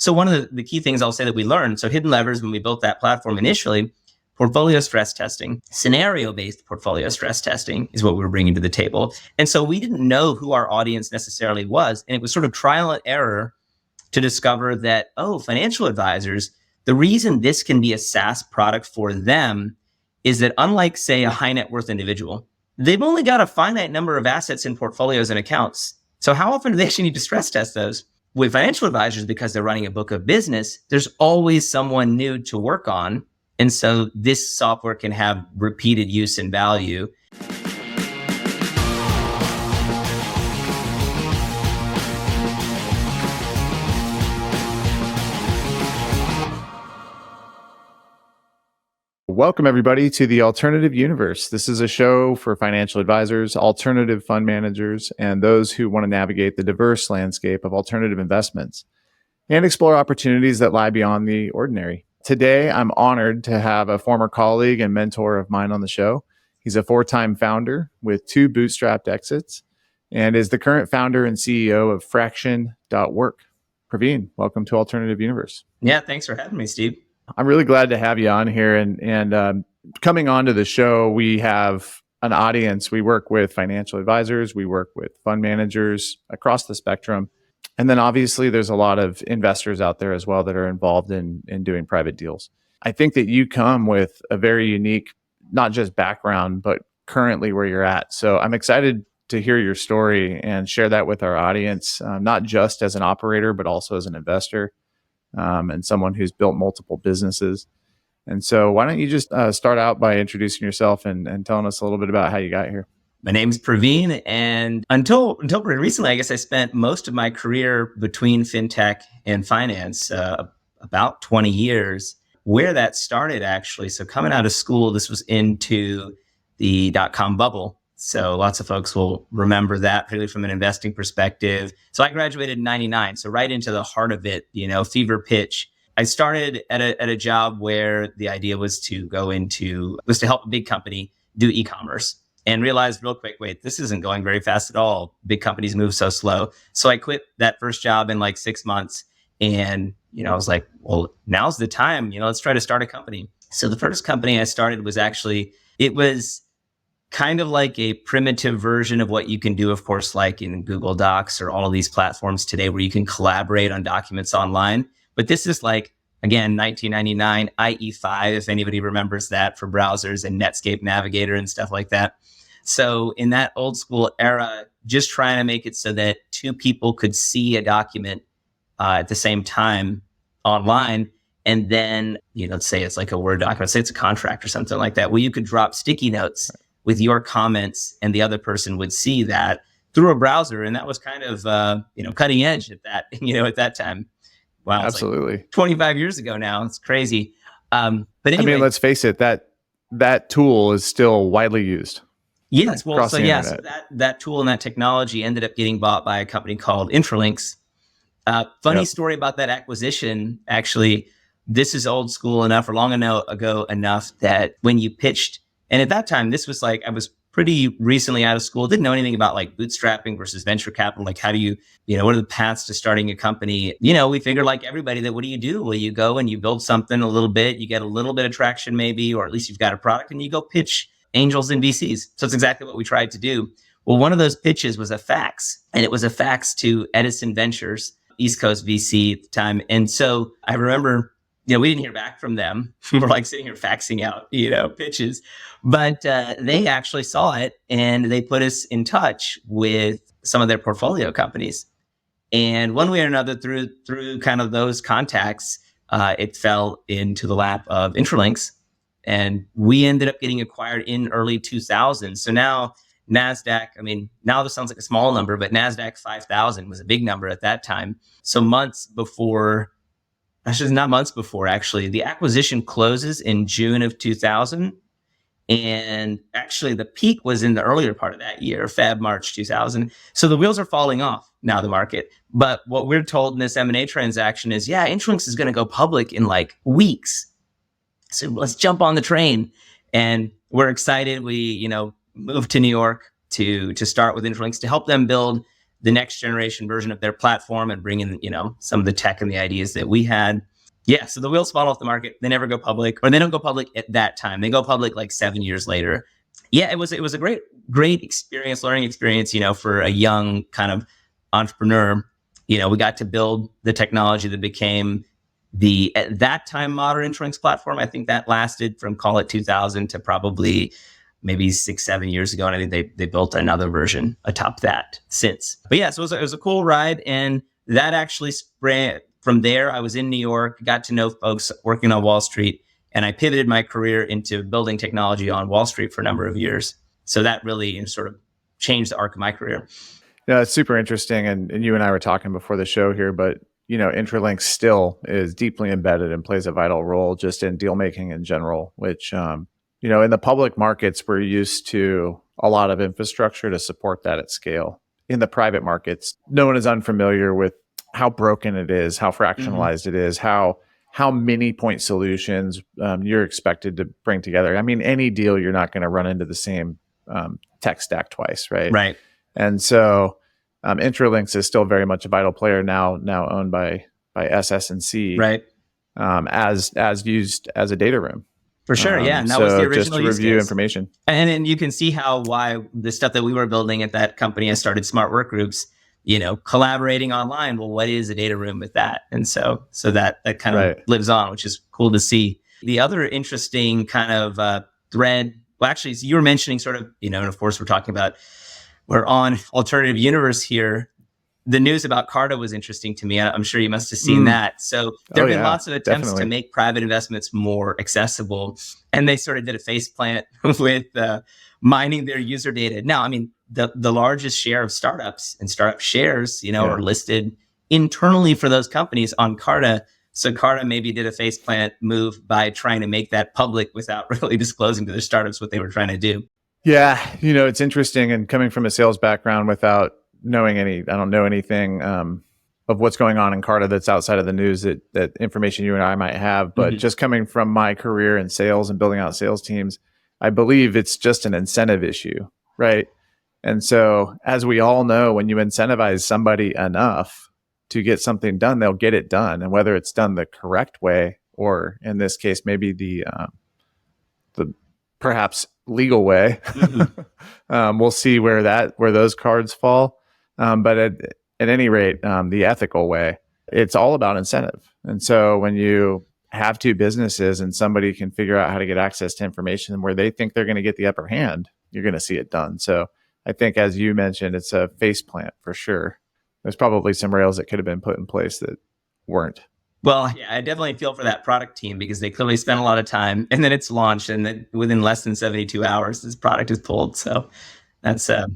So one of the key things I'll say that we learned, so hidden levers when we built that platform initially, portfolio stress testing, scenario-based portfolio stress testing is what we were bringing to the table. And so we didn't know who our audience necessarily was. And it was sort of trial and error to discover that, financial advisors, the reason this can be a SaaS product for them is that unlike, say, a high net worth individual, they've only got a finite number of assets in portfolios and accounts. So how often do they actually need to stress test those? With financial advisors, because they're running a book of business, there's always someone new to work on. And so this software can have repeated use and value. Welcome, everybody, to the Alternative Universe. This is a show for financial advisors, alternative fund managers, and those who want to navigate the diverse landscape of alternative investments and explore opportunities that lie beyond the ordinary. Today, I'm honored to have a former colleague and mentor of mine on the show. He's a four-time founder with 2 bootstrapped exits and is the current founder and CEO of Fraction.work. Praveen, welcome to Alternative Universe. Yeah, thanks for having me, Steve. I'm really glad to have you on here. And coming onto the show, we have an audience. We work with financial advisors. We work with fund managers across the spectrum. And then obviously there's a lot of investors out there as well that are involved in doing private deals. I think that you come with a very unique, not just background, but currently where you're at. So I'm excited to hear your story and share that with our audience, not just as an operator, but also as an investor and someone who's built multiple businesses. And so why don't you just start out by introducing yourself and telling us a little bit about how you got here? My name's Praveen, and until pretty recently, I guess I spent most of my career between fintech and finance, about 20 years. Where that started, actually, so coming out of school, this was into the dot-com bubble. So lots of folks will remember that, particularly from an investing perspective. So I graduated in 99, so right into the heart of it, fever pitch. I started at a job where the idea was to help a big company do e-commerce. And realized real quick, wait, this isn't going very fast at all. Big companies move so slow. So I quit that first job in like 6 months. And, I was like, well, now's the time, let's try to start a company. So the first company I started was it was kind of like a primitive version of what you can do, of course, like in Google Docs or all of these platforms today where you can collaborate on documents online. But this is like, again, 1999, IE5, if anybody remembers that, for browsers, and Netscape Navigator and stuff like that. So in that old school era, just trying to make it so that 2 people could see a document at the same time online. And then, let's say it's like a Word document, say it's a contract or something like that, where you could drop sticky notes with your comments and the other person would see that through a browser. And that was kind of, cutting edge at that, at that time. Wow. Absolutely. Like 25 years ago now. It's crazy. But anyway. I mean, let's face it, that tool is still widely used. Yes. Well, so that tool and that technology ended up getting bought by a company called Intralinks. Funny story about that acquisition. Actually, this is old school enough or long ago enough that when you pitched, and at that time, this was like, I was pretty recently out of school, didn't know anything about like bootstrapping versus venture capital. Like how do you, what are the paths to starting a company? We figured like everybody that what do you do? Well, you go and you build something a little bit, you get a little bit of traction maybe, or at least you've got a product and you go pitch angels and VCs. So it's exactly what we tried to do. Well, one of those pitches was a fax, and it was a fax to Edison Ventures, East Coast VC at the time. And so I remember, we didn't hear back from them. We're like sitting here faxing out, pitches, but they actually saw it and they put us in touch with some of their portfolio companies. And one way or another, through kind of those contacts, it fell into the lap of Intralinks. And we ended up getting acquired in early 2000s. So now NASDAQ, now this sounds like a small number, but NASDAQ 5,000 was a big number at that time. So not months before, actually, the acquisition closes in June of 2000. And actually the peak was in the earlier part of that year, March 2000. So the wheels are falling off now, the market. But what we're told in this M&A transaction is, Intralinks is going to go public in like weeks. So let's jump on the train. And we're excited. We, moved to New York to start with Intralinks to help them build the next generation version of their platform and bring in, some of the tech and the ideas that we had. Yeah, so the wheels fall off the market. They never go public, or they don't go public at that time. They go public like 7 years later. Yeah, it was a great experience, learning experience, for a young kind of entrepreneur. We got to build the technology that became the, at that time, modern insurance platform. I think that lasted from, call it 2000 to probably maybe 6-7 years ago. And I think they built another version atop that since. But yeah, so it was a cool ride. And that actually spread from there. I was in New York, got to know folks working on Wall Street, and I pivoted my career into building technology on Wall Street for a number of years. So that really sort of changed the arc of my career. Yeah, it's super interesting. And you and I were talking before the show here, but Intralinks still is deeply embedded and plays a vital role just in deal making in general, which, in the public markets, we're used to a lot of infrastructure to support that at scale. In the private markets, no one is unfamiliar with how broken it is, how fractionalized it is, how many point solutions you're expected to bring together. I mean, any deal, you're not going to run into the same tech stack twice, right? Right. And so Intralinks is still very much a vital player now owned by SS&C, right? As used as a data room. For sure, yeah. And that was the original just to review use case. Information. And then you can see why the stuff that we were building at that company, I started smart work groups, collaborating online. Well, what is a data room with that? And so that kind of lives on, which is cool to see. The other interesting kind of thread, well, actually, so you were mentioning sort of, and of course we're on alternative universe here. The news about Carta was interesting to me. I'm sure you must have seen that. So there have been lots of attempts to make private investments more accessible. And they sort of did a faceplant with mining their user data. Now, I mean, the largest share of startups and startup shares, are listed internally for those companies on Carta. So Carta maybe did a faceplant move by trying to make that public without really disclosing to their startups what they were trying to do. Yeah, it's interesting. And coming from a sales background without knowing I don't know anything of what's going on in Carta that's outside of the news that information you and I might have. But just coming from my career in sales and building out sales teams, I believe it's just an incentive issue, right? And so, as we all know, when you incentivize somebody enough to get something done, they'll get it done. And whether it's done the correct way, or in this case, maybe the perhaps legal way, we'll see where those cards fall. But at any rate, the ethical way, it's all about incentive. And so when you have two businesses and somebody can figure out how to get access to information where they think they're going to get the upper hand, you're going to see it done. So I think, as you mentioned, it's a faceplant for sure. There's probably some rails that could have been put in place that weren't. Well, yeah, I definitely feel for that product team, because they clearly spent a lot of time, and then it's launched, and then within less than 72 hours, this product is pulled. So that's a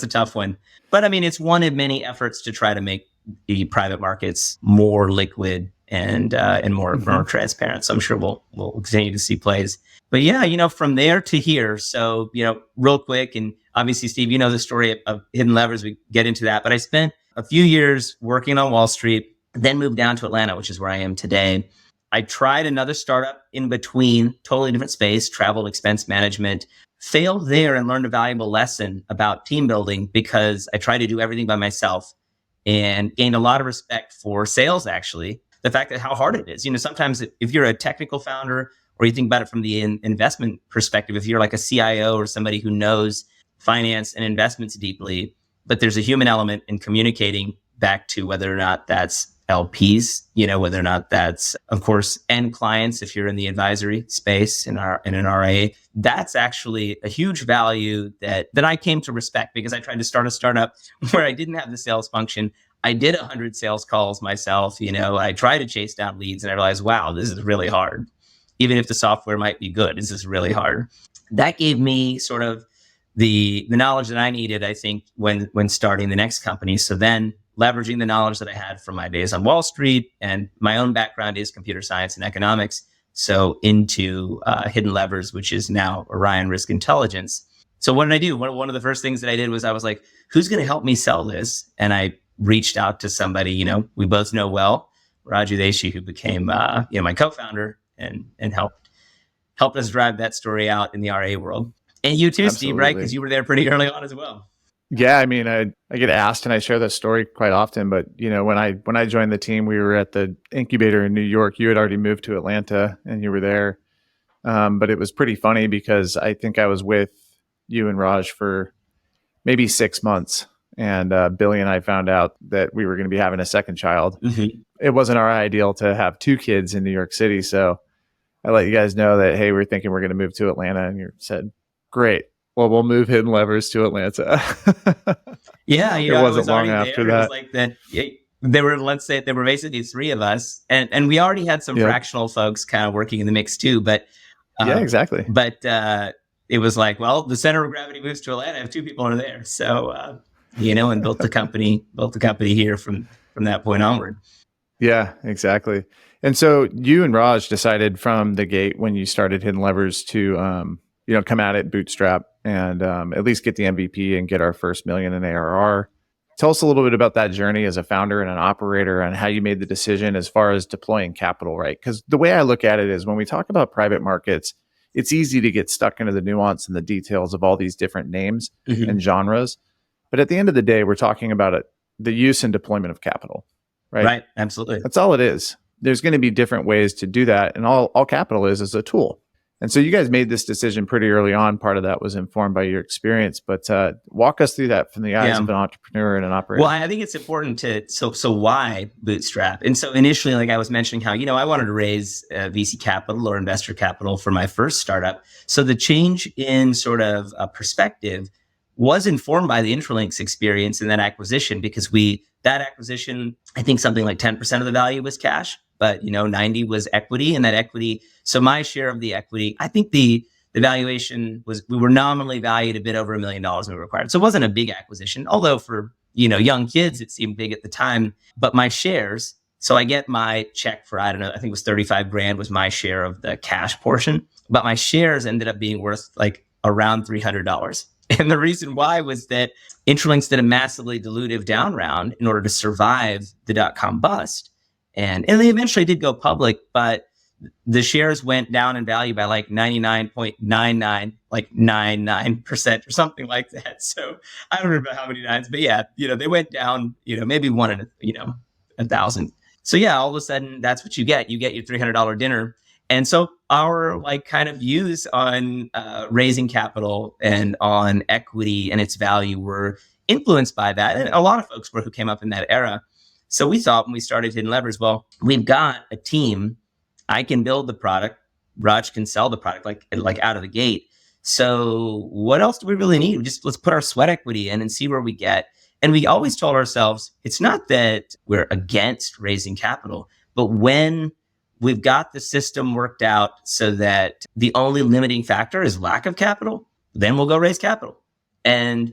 tough one. But I mean, it's one of many efforts to try to make the private markets more liquid and more transparent. So I'm sure we'll continue to see plays. But yeah, from there to here. So, real quick, and obviously, Steve, the story of Hidden Levers. We get into that. But I spent a few years working on Wall Street, then moved down to Atlanta, which is where I am today. I tried another startup in between, totally different space, travel expense management, failed there and learned a valuable lesson about team building, because I tried to do everything by myself and gained a lot of respect for sales, actually. The fact that how hard it is. Sometimes if you're a technical founder, or you think about it from the investment perspective, if you're like a CIO or somebody who knows finance and investments deeply, but there's a human element in communicating back to whether or not that's LPs, whether or not that's, of course, end clients, if you're in the advisory space in an RA, that's actually a huge value that I came to respect, because I tried to start a startup where I didn't have the sales function. I did 100 sales calls myself. I tried to chase down leads, and I realized, wow, this is really hard. Even if the software might be good, this is really hard. That gave me sort of the knowledge that I needed, I think, when starting the next company. So then leveraging the knowledge that I had from my days on Wall Street, and my own background is computer science and economics. So into Hidden Levers, which is now Orion Risk Intelligence. So what did I do? One of the first things that I did was I was like, who's going to help me sell this? And I reached out to somebody, we both know well, Raju Deshi, who became, my co-founder and helped us drive that story out in the RA world. And you too, Absolutely. Steve, right? Because you were there pretty early on as well. Yeah, I mean, I get asked, and I share this story quite often. But when I joined the team, we were at the incubator in New York. You had already moved to Atlanta, and you were there. But it was pretty funny because I think I was with you and Raj for maybe 6 months, and Billy and I found out that we were going to be having a second child. Mm-hmm. It wasn't our ideal to have two kids in New York City, so I let you guys know that, hey, we're thinking we're going to move to Atlanta, and you said, great. Well, we'll move Hidden Levers to Atlanta. Yeah, It I wasn't was long already after there. It was that. like that. There were, let's say, there were basically three of us, and we already had some Yep. fractional folks kind of working in the mix too. Yeah, Uh, exactly. but it was like, well, the center of gravity moves to Atlanta. If two people are there, so and built the company here from that point onward. Yeah, exactly. And so you and Raj decided from the gate when you started Hidden Levers to, come at it bootstrap and at least get the MVP and get our first million in ARR. Tell us a little bit about that journey as a founder and an operator and how you made the decision as far as deploying capital, right? Because the way I look at it is when we talk about private markets, it's easy to get stuck into the nuance and the details of all these different names Mm-hmm. and genres. But at the end of the day, we're talking about the use and deployment of capital, right? Right, absolutely. That's all it is. There's going to be different ways to do that. And all capital is a tool. And so you guys made this decision pretty early on. Part of that was informed by your experience, but walk us through that from the eyes of an entrepreneur and an operator. Well, I think it's important so why bootstrap? And so initially, like I was mentioning how, I wanted to raise VC capital or investor capital for my first startup. So the change in sort of perspective was informed by the Intralinks experience in that acquisition, because that acquisition, I think something like 10% of the value was cash, but 90 was equity, and that equity. So my share of the equity, I think the valuation was, we were nominally valued a bit over $1 million when we were acquired. So it wasn't a big acquisition, although for, young kids, it seemed big at the time. But my shares, so I get my check for, I don't know, I think it was 35 grand was my share of the cash portion. But my shares ended up being worth like around $300. And the reason why was that Intralinks did a massively dilutive down round in order to survive the dot-com bust. And they eventually did go public, but the shares went down in value by like 99.99, like 99% or something like that. So I don't remember how many nines, but yeah, they went down, maybe one in, 1,000. So yeah, all of a sudden that's what you get. You get your $300 dinner. And so our like kind of views on raising capital and on equity and its value were influenced by that. And a lot of folks were who came up in that era. So we thought when we started Hidden Levers, well, we've got a team. I can build the product. Raj can sell the product like out of the gate. So what else do we really need? Let's put our sweat equity in and see where we get. And we always told ourselves, it's not that we're against raising capital, but when we've got the system worked out so that the only limiting factor is lack of capital, then we'll go raise capital. And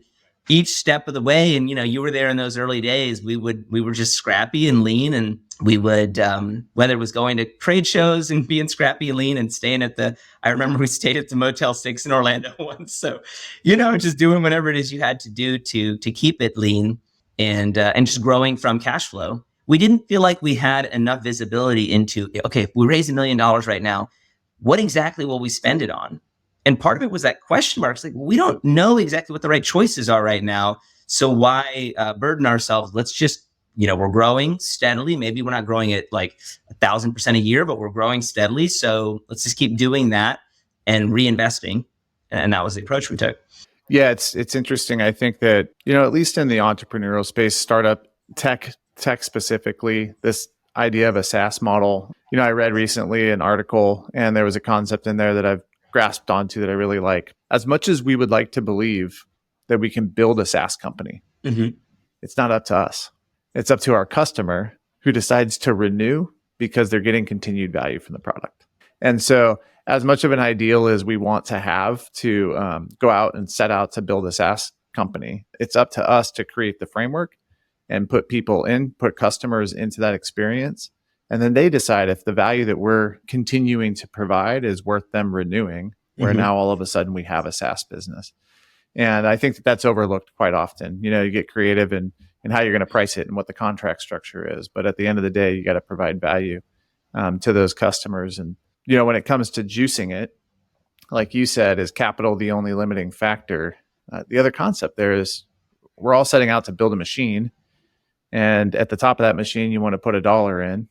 each step of the way, and you were there in those early days, we were just scrappy and lean, and we would whether it was going to trade shows and being scrappy and lean and staying I remember we stayed at the Motel 6 in Orlando once. So just doing whatever it is you had to do to keep it lean and just growing from cash flow. We didn't feel like we had enough visibility into, okay, if we raise $1 million right now, what exactly will we spend it on? And part of it was that question mark. It's like, we don't know exactly what the right choices are right now. So why burden ourselves? Let's just, we're growing steadily. Maybe we're not growing at like 1,000% a year, but we're growing steadily. So let's just keep doing that and reinvesting. And that was the approach we took. Yeah, it's interesting. I think that, at least in the entrepreneurial space, startup tech specifically, this idea of a SaaS model. I read recently an article, and there was a concept in there that I've grasped onto that I really like. As much as we would like to believe that we can build a SaaS company, it's not up to us. It's up to our customer who decides to renew because they're getting continued value from the product. And so as much of an ideal as we want to have to go out and set out to build a SaaS company, it's up to us to create the framework and put customers into that experience. And then they decide if the value that we're continuing to provide is worth them renewing, where now all of a sudden we have a SaaS business. And I think that that's overlooked quite often. You get creative in how you're going to price it and what the contract structure is. But at the end of the day, you got to provide value to those customers. And, when it comes to juicing it, like you said, is capital the only limiting factor? The other concept there is, we're all setting out to build a machine. And at the top of that machine, you want to put $1 in.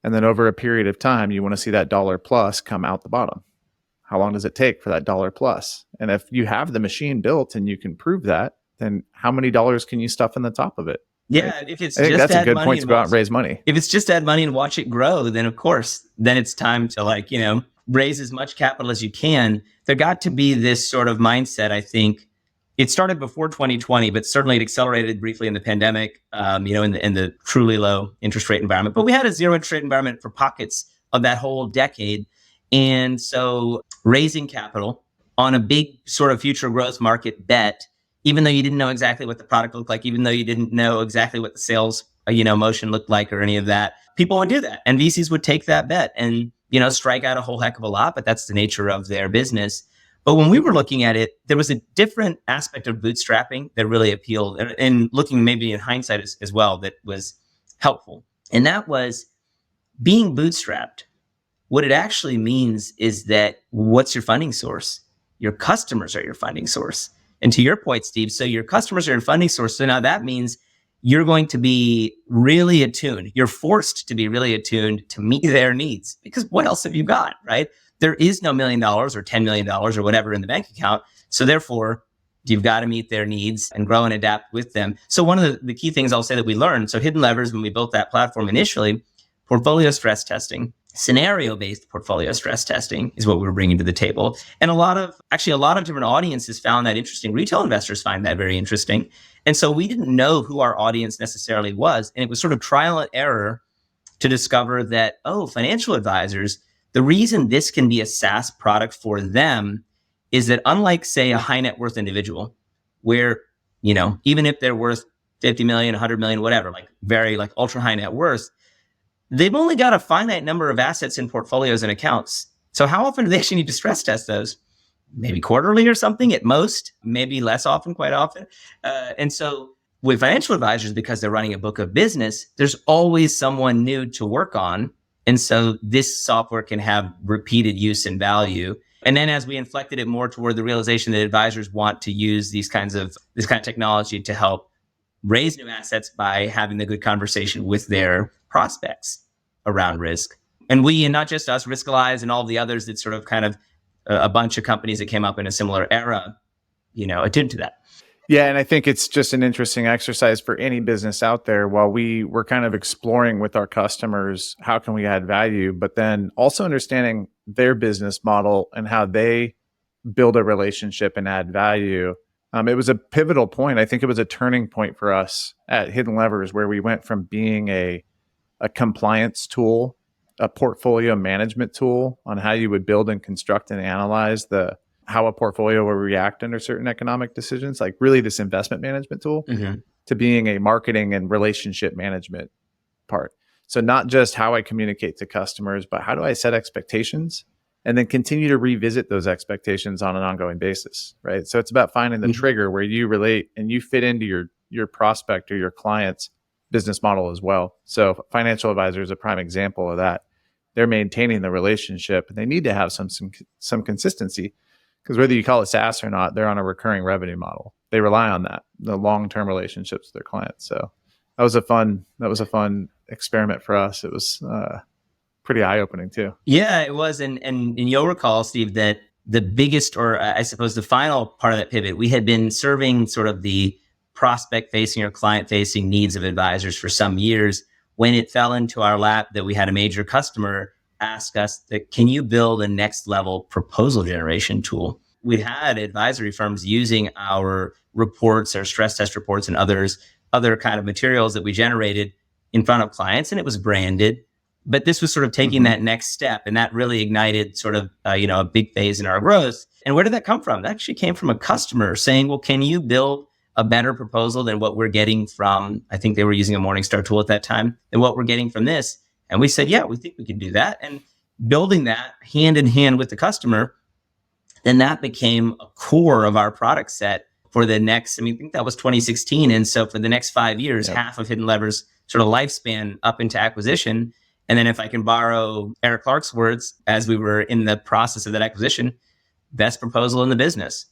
And then over a period of time, you want to see that dollar plus come out the bottom. How long does it take for that dollar plus? And if you have the machine built and you can prove that, then how many dollars can you stuff in the top of it? Yeah, right? if it's I think just that's a add good money point to and go out watch and raise money. if it's just add money and watch it grow, then of course, then it's time to raise as much capital as you can. There got to be this sort of mindset, I think. It started before 2020, but certainly it accelerated briefly in the pandemic, in the truly low interest rate environment. But we had a zero interest rate environment for pockets of that whole decade. And so raising capital on a big sort of future growth market bet, even though you didn't know exactly what the product looked like, even though you didn't know exactly what the sales, motion looked like or any of that, people would do that. And VCs would take that bet and, strike out a whole heck of a lot, but that's the nature of their business. But when we were looking at it, there was a different aspect of bootstrapping that really appealed, and looking maybe in hindsight as well, that was helpful. And that was being bootstrapped. What it actually means is that what's your funding source? Your customers are your funding source. And to your point, Steve, so your customers are your funding source. So now that means you're going to be really attuned. You're forced to be really attuned to meet their needs, because what else have you got, right? There is no $1 million or $10 million or whatever in the bank account. So therefore, you've got to meet their needs and grow and adapt with them. So one of the key things I'll say that we learned, so Hidden Levers, when we built that platform initially, portfolio stress testing, scenario-based portfolio stress testing is what we were bringing to the table. And a lot of different audiences found that interesting. Retail investors find that very interesting. And so we didn't know who our audience necessarily was. And it was sort of trial and error to discover that, financial advisors, the reason this can be a SaaS product for them is that, unlike, say, a high net worth individual, where, even if they're worth 50 million, 100 million, whatever, like very like ultra high net worth, they've only got a finite number of assets in portfolios and accounts. So how often do they actually need to stress test those? Maybe quarterly or something at most, maybe less often, quite often. And so with financial advisors, because they're running a book of business, there's always someone new to work on. And so this software can have repeated use and value. And then as we inflected it more toward the realization that advisors want to use this kind of technology to help raise new assets by having the good conversation with their prospects around risk. And we, and not just us, Riskalyze and all the others that sort of kind of a bunch of companies that came up in a similar era, attuned to that. Yeah, and I think it's just an interesting exercise for any business out there. While we were kind of exploring with our customers, how can we add value, but then also understanding their business model and how they build a relationship and add value. It was a pivotal point. I think it was a turning point for us at Hidden Levers, where we went from being a compliance tool, a portfolio management tool on how you would build and construct and analyze how a portfolio will react under certain economic decisions, like really this investment management tool, to being a marketing and relationship management part. So not just how I communicate to customers, but how do I set expectations and then continue to revisit those expectations on an ongoing basis, right? So it's about finding the trigger where you relate and you fit into your prospect or your client's business model as well. So financial advisor is a prime example of that. They're maintaining the relationship and they need to have some consistency, because whether you call it SaaS or not, they're on a recurring revenue model. They rely on that, the long-term relationships with their clients. So that was a fun experiment for us. It was pretty eye-opening too. Yeah, it was. And you'll recall, Steve, that the biggest, or I suppose the final part of that pivot, we had been serving sort of the prospect-facing or client-facing needs of advisors for some years, when it fell into our lap that we had a major customer ask us that, can you build a next level proposal generation tool? We had advisory firms using our reports, our stress test reports and other kind of materials that we generated in front of clients, and it was branded. But this was sort of taking that next step, and that really ignited sort of, a big phase in our growth. And where did that come from? That actually came from a customer saying, well, can you build a better proposal than what we're getting from, I think they were using a Morningstar tool at that time, than what we're getting from this? And we said, yeah, we think we can do that. And building that hand in hand with the customer, then that became a core of our product set for the next, I think that was 2016. And so for the next 5 years, half of Hidden Levers sort of lifespan up into acquisition. And then if I can borrow Eric Clark's words, as we were in the process of that acquisition, best proposal in the business.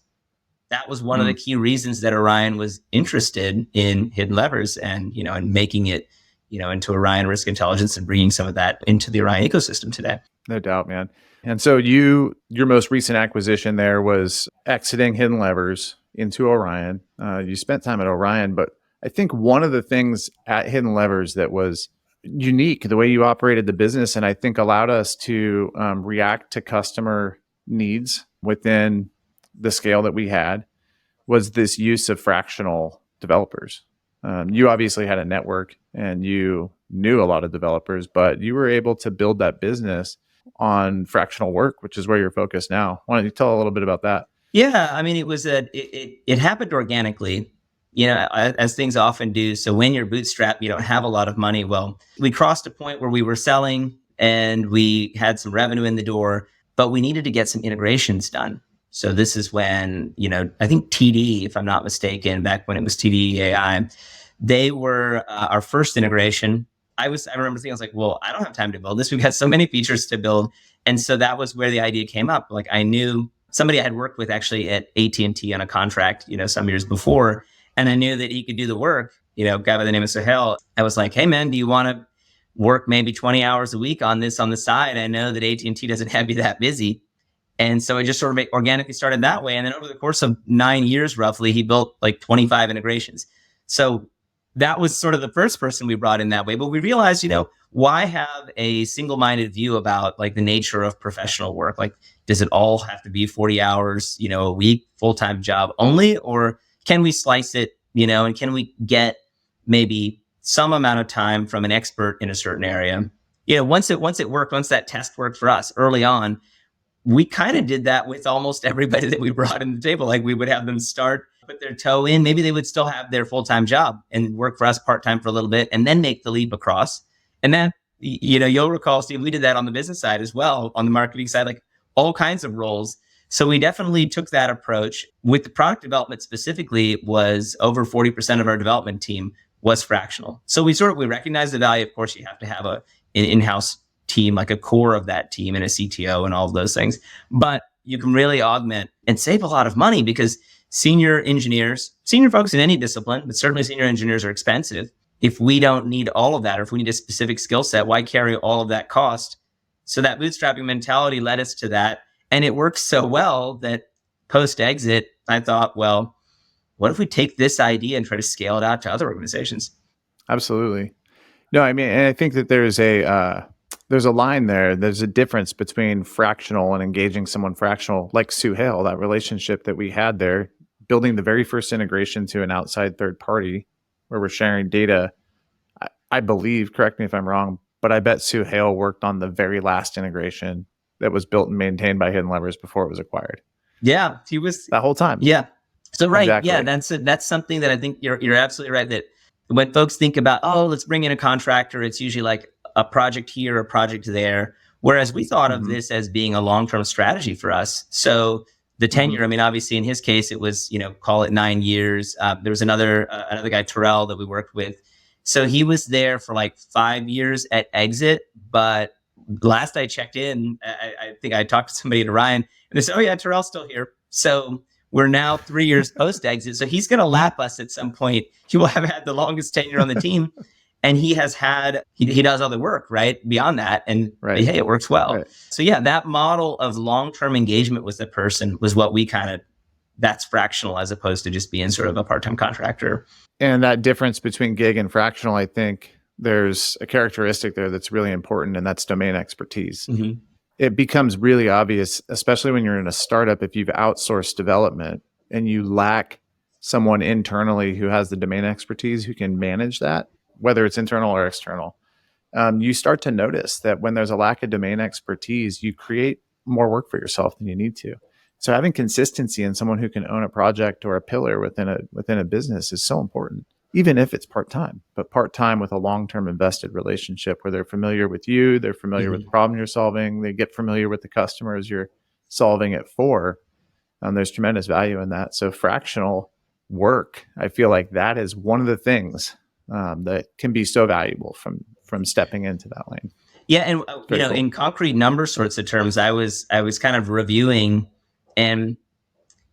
that was one of the key reasons that Orion was interested in hidden levers and, and making it, into Orion Risk Intelligence and bringing some of that into the Orion ecosystem today. No doubt, man. And so your most recent acquisition there was exiting hidden levers into Orion. You spent time at Orion, but I think one of the things at hidden levers that was unique, the way you operated the business, and I think allowed us to react to customer needs within the scale that we had, was this use of fractional developers. You obviously had a network and you knew a lot of developers, but you were able to build that business on fractional work, which is where you're focused now. Why don't you tell a little bit about that? Yeah, I mean, it happened organically, as things often do. So when you're bootstrapped, you don't have a lot of money. Well, we crossed a point where we were selling and we had some revenue in the door, but we needed to get some integrations done. So this is when, I think TD, if I'm not mistaken, back when it was TD AI, they were our first integration. I remember thinking, I was like, well, I don't have time to build this. We've got so many features to build. And so that was where the idea came up. Like, I knew somebody I had worked with actually at AT&T on a contract, some years before, and I knew that he could do the work, a guy by the name of Sohail. I was like, hey man, do you want to work maybe 20 hours a week on this on the side? I know that AT&T doesn't have you that busy. And so it just sort of organically started that way. And then over the course of 9 years, roughly, he built like 25 integrations. So that was sort of the first person we brought in that way. But we realized, why have a single-minded view about like the nature of professional work? Like, does it all have to be 40 hours, a week, full-time job only? Or can we slice it, and can we get maybe some amount of time from an expert in a certain area? Once it worked, once that test worked for us early on, we kind of did that with almost everybody that we brought in the table. Like, we would have them start, put their toe in. Maybe they would still have their full-time job and work for us part-time for a little bit and then make the leap across. And then, you'll recall, Steve, we did that on the business side as well, on the marketing side, like all kinds of roles. So we definitely took that approach. With the product development specifically, it was over 40% of our development team was fractional. So we recognized the value. Of course, you have to have an in-house team, like a core of that team and a CTO and all of those things. But you can really augment and save a lot of money because senior folks in any discipline, but certainly senior engineers, are expensive. If we don't need all of that, or if we need a specific skill set, why carry all of that cost? So that bootstrapping mentality led us to that. And it works so well that post-exit, I thought, well, what if we take this idea and try to scale it out to other organizations? Absolutely. No, I mean, and I think that there's a line there. There's a difference between fractional and engaging someone fractional, like Sohail, that relationship that we had there, building the very first integration to an outside third party where we're sharing data. I believe, correct me if I'm wrong, but I bet Sohail worked on the very last integration that was built and maintained by Hidden Levers before it was acquired. Yeah, he was that whole time. Yeah. So right, exactly. Yeah, that's something that I think you're absolutely right. That when folks think about, let's bring in a contractor, it's usually like a project here, a project there. Whereas we thought of this as being a long-term strategy for us. So the tenure, I mean, obviously in his case, it was, call it 9 years. There was another guy, Terrell, that we worked with. So he was there for like 5 years at exit. But last I checked in, I think I talked to somebody at Orion and they said, oh yeah, Terrell's still here. So we're now 3 years post-exit. So he's going to lap us at some point. He will have had the longest tenure on the team. And he has had, he does other work, right? Beyond that. And hey, it works well. Right. So yeah, that model of long-term engagement with the person was what we that's fractional as opposed to just being sort of a part-time contractor. And that difference between gig and fractional, I think there's a characteristic there that's really important, and that's domain expertise. Mm-hmm. It becomes really obvious, especially when you're in a startup, if you've outsourced development and you lack someone internally who has the domain expertise who can manage that, whether it's internal or external, you start to notice that when there's a lack of domain expertise, you create more work for yourself than you need to. So having consistency in someone who can own a project or a pillar within a business is so important, even if it's part-time, but part-time with a long-term invested relationship where they're familiar with you, they're familiar with the problem you're solving, they get familiar with the customers you're solving it for. There's tremendous value in that. So fractional work, I feel like that is one of the things that can be so valuable from stepping into that lane. Yeah, and cool. In concrete number sorts of terms, I was kind of reviewing, and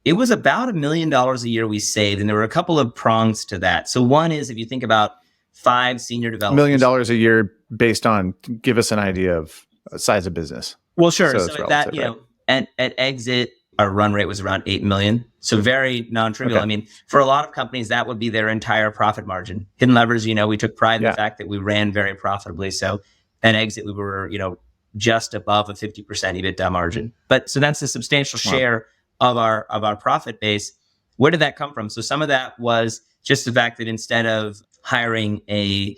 It was about $1 million a year we saved, and there were a couple of prongs to that. So one is, if you think about 5 senior $1 million developers. a year based on, give us an idea of size of business. Well, sure. So So it's at that, relative, right? at exit, our run rate was around 8 million. So very non-trivial. Okay. I mean, for a lot of companies, that would be their entire profit margin. Hidden Levers, we took pride in the Yeah. fact that we ran very profitably. So at exit, we were, just above a 50% EBITDA margin. But so that's a substantial Wow. share of our profit base. Where did that come from? So some of that was just the fact that instead of hiring an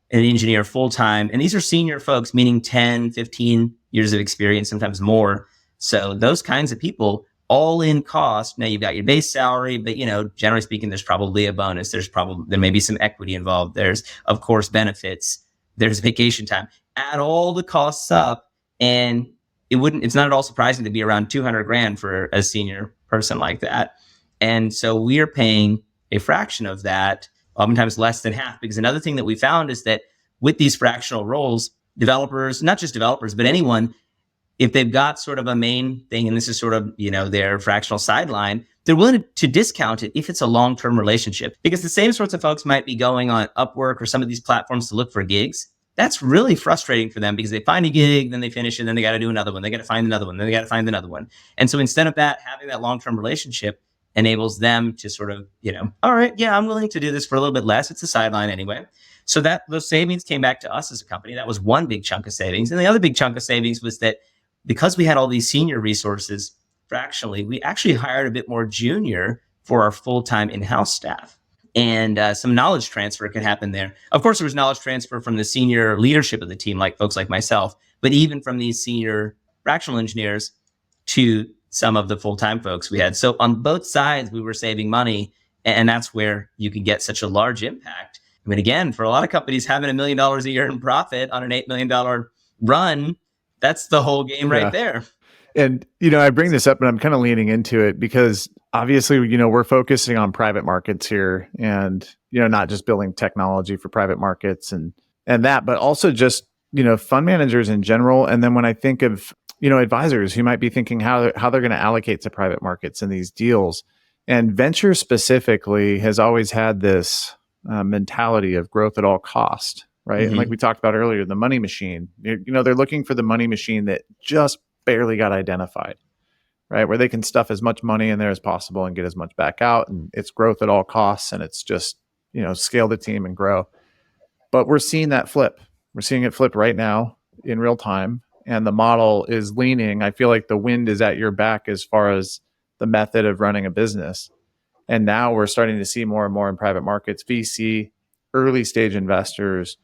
engineer full-time, and these are senior folks, meaning 10, 15 years of experience, sometimes more. So those kinds of people, all in cost. Now you've got your base salary, but generally speaking, there's probably a bonus. There may be some equity involved. There's, of course, benefits. There's vacation time. Add all the costs up, and it's not at all surprising to be around 200 grand for a senior person like that. And so we're paying a fraction of that, oftentimes less than half, because another thing that we found is that with these fractional roles, developers, not just developers, but anyone, if they've got sort of a main thing, and this is sort of, their fractional sideline, they're willing to discount it if it's a long-term relationship, because the same sorts of folks might be going on Upwork or some of these platforms to look for gigs. That's really frustrating for them, because they find a gig, then they finish it, then they got to do another one. They got to find another one. Then they got to find another one. And so instead of that, having that long-term relationship enables them to sort of, all right, yeah, I'm willing to do this for a little bit less. It's a sideline anyway. So that those savings came back to us as a company. That was one big chunk of savings. And the other big chunk of savings was that because we had all these senior resources fractionally, we actually hired a bit more junior for our full-time in-house staff. And some knowledge transfer could happen there. Of course, there was knowledge transfer from the senior leadership of the team, like folks like myself, but even from these senior fractional engineers to some of the full-time folks we had. So on both sides, we were saving money, and that's where you could get such a large impact. I mean, again, for a lot of companies, having $1 million a year in profit on an $8 million run, that's the whole game right there. And, I bring this up and I'm kind of leaning into it because obviously, we're focusing on private markets here and, not just building technology for private markets and that, but also just, fund managers in general. And then when I think of, advisors who might be thinking how they're going to allocate to private markets in these deals, and venture specifically has always had this mentality of growth at all cost, right? Mm-hmm. And like we talked about earlier, the money machine, they're looking for the money machine that just barely got identified, right? Where they can stuff as much money in there as possible and get as much back out. And it's growth at all costs. And it's just, scale the team and grow. But we're seeing that flip. We're seeing it flip right now in real time. And the model is leaning. I feel like the wind is at your back as far as the method of running a business. And now we're starting to see more and more in private markets, VC, early stage investors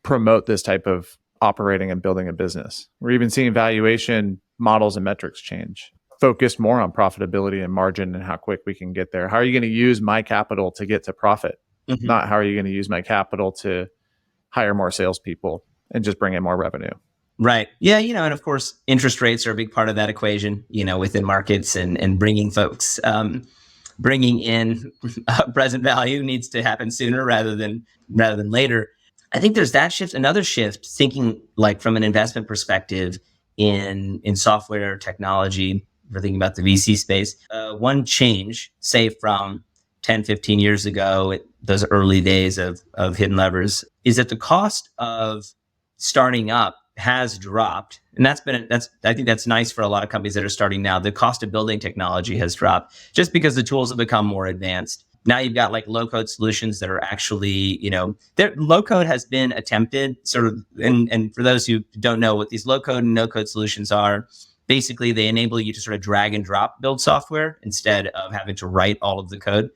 promote this type of operating and building a business. We're even seeing valuation models and metrics change, focused more on profitability and margin and how quick we can get there. How are you going to use my capital to get to profit? Mm-hmm. Not how are you going to use my capital to hire more salespeople and just bring in more revenue. Right. Yeah. And of course, interest rates are a big part of that equation, within markets and bringing folks, bringing in present value needs to happen sooner rather than later. I think there's that shift. Another shift, thinking like from an investment perspective in software technology, we're thinking about the VC space. One change, say from 10, 15 years ago, those early days of Hidden Levers, is that the cost of starting up has dropped. And I think that's nice for a lot of companies that are starting now. The cost of building technology has dropped just because the tools have become more advanced. Now you've got like low code solutions that are actually, low code has been attempted sort of, and for those who don't know what these low code and no code solutions are, basically they enable you to sort of drag and drop build software instead of having to write all of the code.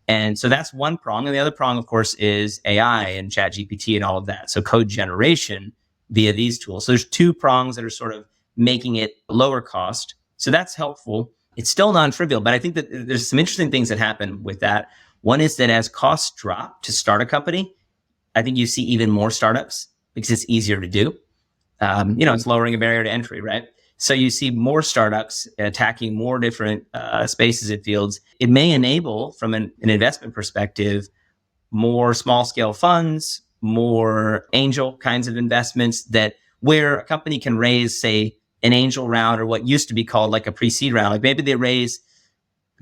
And so that's one prong. And the other prong, of course, is AI and ChatGPT and all of that. So code generation via these tools. So there's two prongs that are sort of making it lower cost. So that's helpful. It's still non-trivial, but I think that there's some interesting things that happen with that. One is that as costs drop to start a company, I think you see even more startups because it's easier to do. It's lowering a barrier to entry, right? So you see more startups attacking more different spaces and fields. It may enable, from an investment perspective, more small scale funds, more angel kinds of investments where a company can raise, say, an angel round or what used to be called like a pre-seed round. Like maybe they raise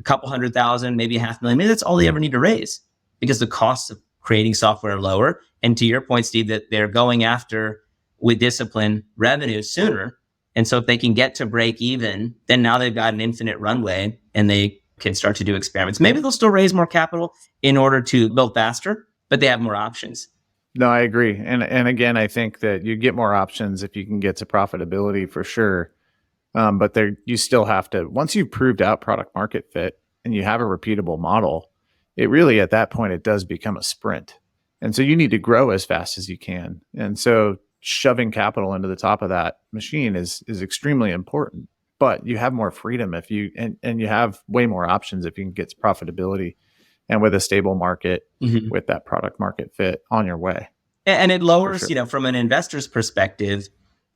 a couple 100,000, maybe 500,000. Maybe that's all they ever need to raise because the costs of creating software are lower. And to your point, Steve, that they're going after with discipline revenue sooner. And so if they can get to break even, then now they've got an infinite runway and they can start to do experiments. Maybe they'll still raise more capital in order to build faster, but they have more options. No, I agree. And again, I think that you get more options if you can get to profitability for sure. But you still have to, once you've proved out product market fit and you have a repeatable model, it really at that point, it does become a sprint. And so you need to grow as fast as you can. And so shoving capital into the top of that machine is extremely important. But you have more freedom if you, and you have way more options if you can get to profitability and with a stable market with that product market fit on your way. And it lowers, from an investor's perspective,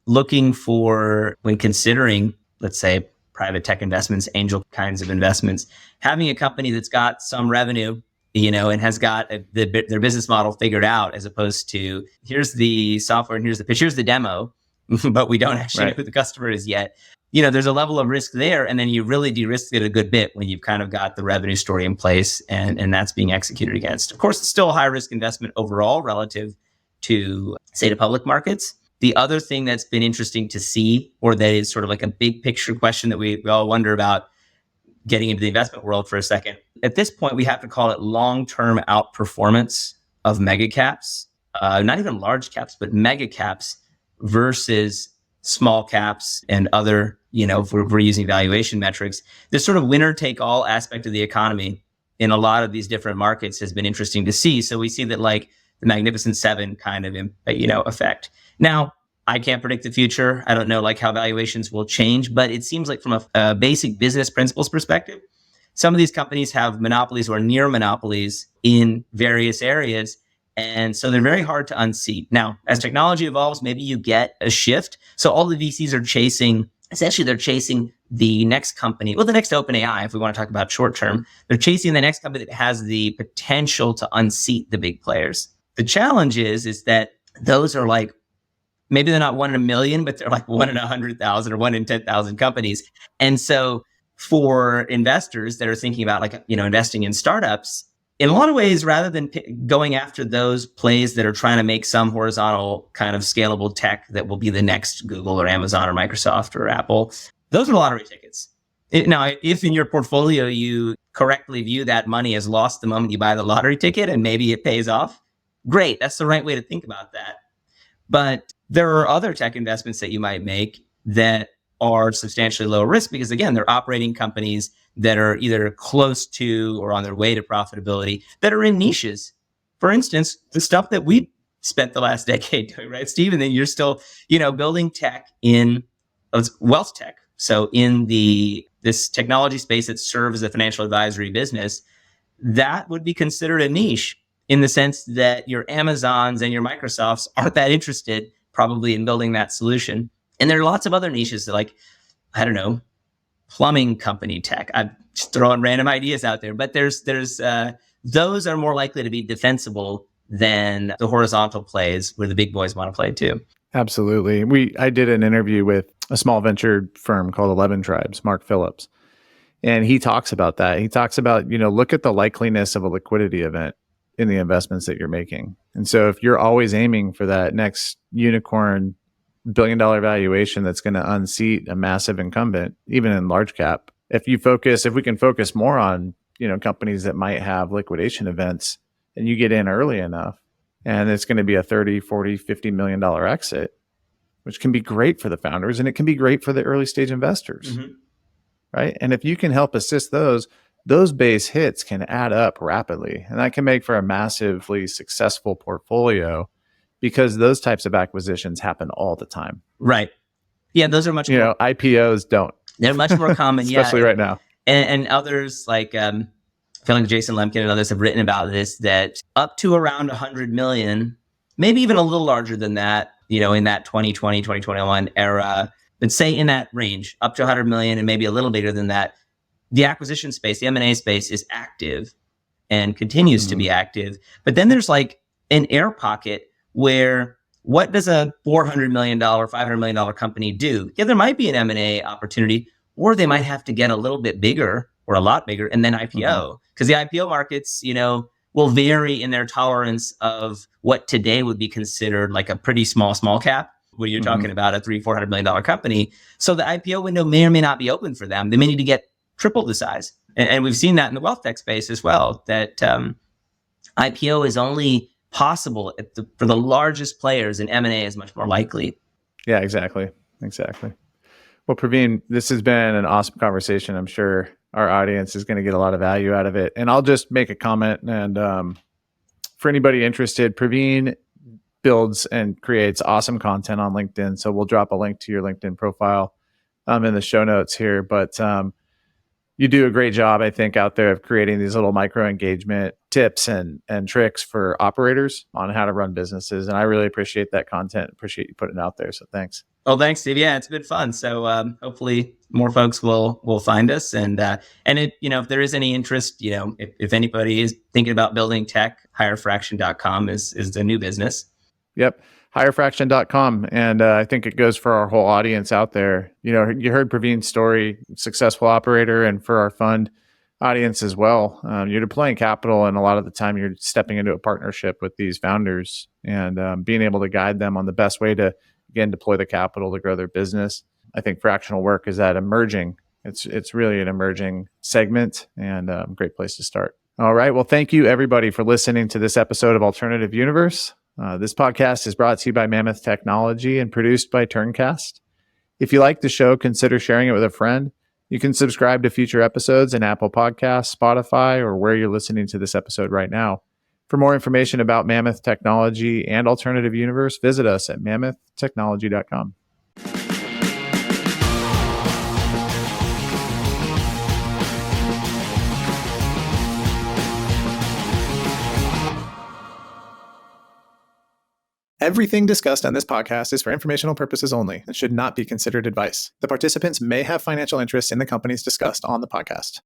looking for, when considering, let's say, private tech investments, angel kinds of investments, having a company that's got some revenue, and has got their business model figured out, as opposed to here's the software and here's the pitch, here's the demo, but we don't actually know who the customer is yet. There's a level of risk there, and then you really de-risk it a good bit when you've kind of got the revenue story in place and that's being executed against. Of course, it's still a high risk investment overall relative to, say, the public markets. The other thing that's been interesting to see, or that is sort of like a big picture question that we all wonder about getting into the investment world for a second. At this point, we have to call it long-term outperformance of mega caps, not even large caps, but mega caps versus small caps and other, if we're using valuation metrics. This sort of winner take all aspect of the economy in a lot of these different markets has been interesting to see. So we see that like the Magnificent Seven kind of, effect. Now, I can't predict the future. I don't know like how valuations will change, but it seems like from a basic business principles perspective, some of these companies have monopolies or near monopolies in various areas. And so they're very hard to unseat. Now, as technology evolves, maybe you get a shift. So all the VCs are chasing the next company, the next OpenAI, if we want to talk about short term, they're chasing the next company that has the potential to unseat the big players. The challenge is that those are like, maybe they're not 1 in a million, but they're like 1 in 100,000 or 1 in 10,000 companies. And so for investors that are thinking about investing in startups, in a lot of ways, rather than going after those plays that are trying to make some horizontal kind of scalable tech that will be the next Google or Amazon or Microsoft or Apple, those are lottery tickets. Now, if in your portfolio you correctly view that money as lost the moment you buy the lottery ticket and maybe it pays off, great. That's the right way to think about that. But there are other tech investments that you might make that are substantially lower risk because, again, they're operating companies that are either close to or on their way to profitability that are in niches. For instance, the stuff that we spent the last decade doing, right, Steve? And then you're still, building tech in wealth tech. So in this technology space that serves as a financial advisory business, that would be considered a niche in the sense that your Amazons and your Microsofts aren't that interested probably in building that solution. And there are lots of other niches that, like, I don't know, plumbing company tech. I'm just throwing random ideas out there, but there's those are more likely to be defensible than the horizontal plays where the big boys want to play too. Absolutely. I did an interview with a small venture firm called 11 Tribes, Mark Phillips, and he talks about that. He talks about, look at the likeliness of a liquidity event in the investments that you're making. And so if you're always aiming for that next unicorn $1 billion valuation that's going to unseat a massive incumbent, even in large cap, if we can focus more on, companies that might have liquidation events and you get in early enough and it's going to be a 30, 40, $50 million exit, which can be great for the founders and it can be great for the early stage investors, right? And if you can help assist those base hits can add up rapidly, and that can make for a massively successful portfolio because those types of acquisitions happen all the time. Right. Yeah, those are much more. IPOs don't. They're much more common, especially right now. And others like, I feel like Jason Lemkin and others have written about this, that up to around 100 million, maybe even a little larger than that, in that 2020, 2021 era, but say in that range, up to 100 million and maybe a little bigger than that, the acquisition space, the M&A space is active and continues to be active. But then there's like an air pocket where what does a $400 million, $500 million company do? Yeah, there might be an M&A opportunity, or they might have to get a little bit bigger or a lot bigger, and then Mm-hmm. IPO. Because the IPO markets, will vary in their tolerance of what today would be considered like a pretty small cap, when you're talking about a $300-400 million company. So the IPO window may or may not be open for them. They may need to get triple the size. And we've seen that in the wealth tech space as well, that IPO is only possible for the largest players, and M&A is much more likely. Yeah, exactly. Well, Praveen, this has been an awesome conversation. I'm sure our audience is going to get a lot of value out of it. And I'll just make a comment. And for anybody interested, Praveen builds and creates awesome content on LinkedIn. So we'll drop a link to your LinkedIn profile in the show notes here. But you do a great job, I think, out there of creating these little micro engagement tips and tricks for operators on how to run businesses. And I really appreciate that content. Appreciate you putting it out there. So thanks. Oh, thanks, Steve. Yeah, it's been fun. So hopefully more folks will find us. And it, if there is any interest, if anybody is thinking about building tech, hirefraction.com is the new business. Yep. Hirefraction.com. And I think it goes for our whole audience out there. You heard Praveen's story, successful operator, and for our fund audience as well. You're deploying capital, and a lot of the time you're stepping into a partnership with these founders and being able to guide them on the best way to, again, deploy the capital to grow their business. I think fractional work is that emerging. It's really an emerging segment and a great place to start. All right. Well, thank you, everybody, for listening to this episode of Alternative Universe. This podcast is brought to you by Mammoth Technology and produced by Turncast. If you like the show, consider sharing it with a friend. You can subscribe to future episodes in Apple Podcasts, Spotify, or where you're listening to this episode right now. For more information about Mammoth Technology and Alternative Universe, visit us at mammothtechnology.com. Everything discussed on this podcast is for informational purposes only and should not be considered advice. The participants may have financial interests in the companies discussed on the podcast.